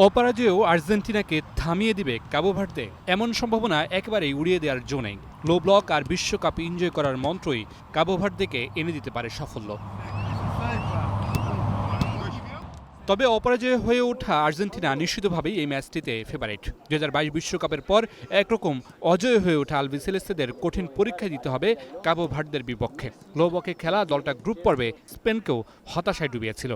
অপরাজেয় আর্জেন্টিনাকে থামিয়ে দিবে কাবো ভার্দে, এমন সম্ভাবনা একেবারেই উড়িয়ে দেওয়ার জো নেই। লো ব্লক আর বিশ্বকাপ এনজয় করার মন্ত্রই কাবো ভার্দেকে এনে দিতে পারে সাফল্য। তবে অপরাজয় হয়ে ওঠা আর্জেন্টিনা নিশ্চিতভাবেই এই ম্যাচটিতে ফেভারিট। 2022 বিশ্বকাপের পর একরকম অজয় হয়ে ওঠা আলবিসেলেস্তেদের কঠিন পরীক্ষা দিতে হবে কাবো ভার্দের বিপক্ষে। লো ব্লকে খেলা দলটা গ্রুপ পর্বে স্পেনকেও হতাশায় ডুবিয়েছিল।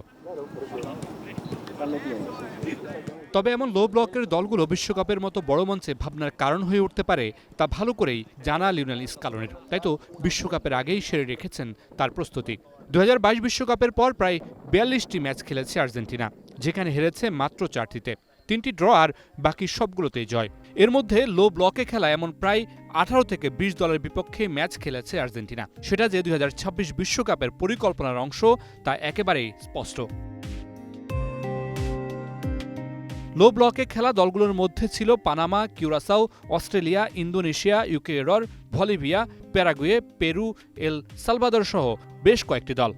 তবে এমন লো ব্লকের দলগুলো বিশ্বকাপের মতো বড় মঞ্চে ভাবনার কারণ হয়ে উঠতে পারে তা ভালো করেই জানা লিওনেল স্কালোনির। তাই তো বিশ্বকাপের আগেই সেরে রেখেছেন তার প্রস্তুতি। 2022 বিশ্বকাপের পর প্রায় 42টি ম্যাচ খেলেছে আর্জেন্টিনা, যেখানে হেরেছে মাত্র 4টিতে, 3টি ড্র আর বাকি সবগুলোতেই জয়। এর মধ্যে লো ব্লকে খেলা এমন প্রায় 18 থেকে 20 দলের বিপক্ষে ম্যাচ খেলেছে আর্জেন্টিনা। সেটা যে 2026 বিশ্বকাপের পরিকল্পনার অংশ তা একেবারেই স্পষ্ট। লো ব্লকে খেলা দলগুলোর মধ্যে ছিল Panama, Curacao, Australia, Indonesia, Ecuador, Bolivia, Paraguay, Peru, El Salvador সহ বেশ কয়েকটি দল।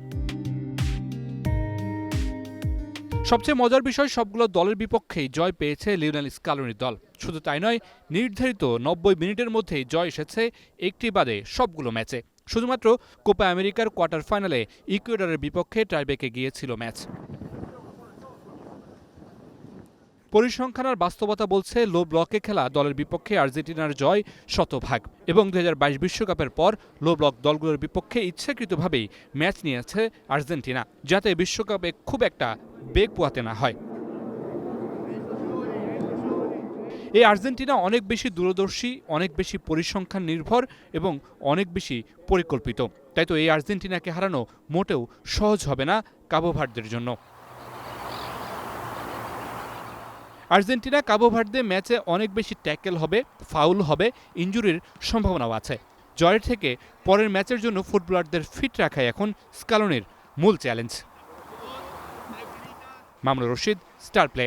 সবচেয়ে মজার বিষয়, সবগুলো দলের বিপক্ষেই জয় পেয়েছে লিওনেল স্কালোনির দল। শুধু তাই নয়, নির্ধারিত 90 মিনিটের মধ্যেই জয় এসেছে একটি বাদে সবগুলো ম্যাচে। শুধুমাত্র কোপা আমেরিকার কোয়ার্টার ফাইনালে ইকুয়েডরের বিপক্ষে টাইব্রেকে গিয়েছিল ম্যাচ। পরিসংখ্যান আর বাস্তবতা বলছে লো ব্লকে খেলা দলের বিপক্ষে আর্জেন্টিনার জয় শতভাগ, এবং 2022 বিশ্বকাপের পর লো ব্লক দলগুলোর বিপক্ষে ইচ্ছাকৃতভাবেই ম্যাচ নিয়েছে আর্জেন্টিনা, যাতে বিশ্বকাপে খুব একটা বেগ পোহাতে না হয়। এই আর্জেন্টিনা অনেক বেশি দূরদর্শী, অনেক বেশি পরিসংখ্যান নির্ভর এবং অনেক বেশি পরিকল্পিত। তাই তো এই আর্জেন্টিনাকে হারানো মোটেও সহজ হবে না কাবো ভার্দের জন্য। আর্জেন্টিনা কাবো ভার্দে ম্যাচে অনেক বেশি ট্যাকেল হবে, ফাউল হবে, ইনজুরির সম্ভাবনাও আছে। জয়ের থেকে পরের ম্যাচের জন্য ফুটবলারদের ফিট রাখাই এখন স্কালোনির মূল challenge. Mamunur Rashid, star play.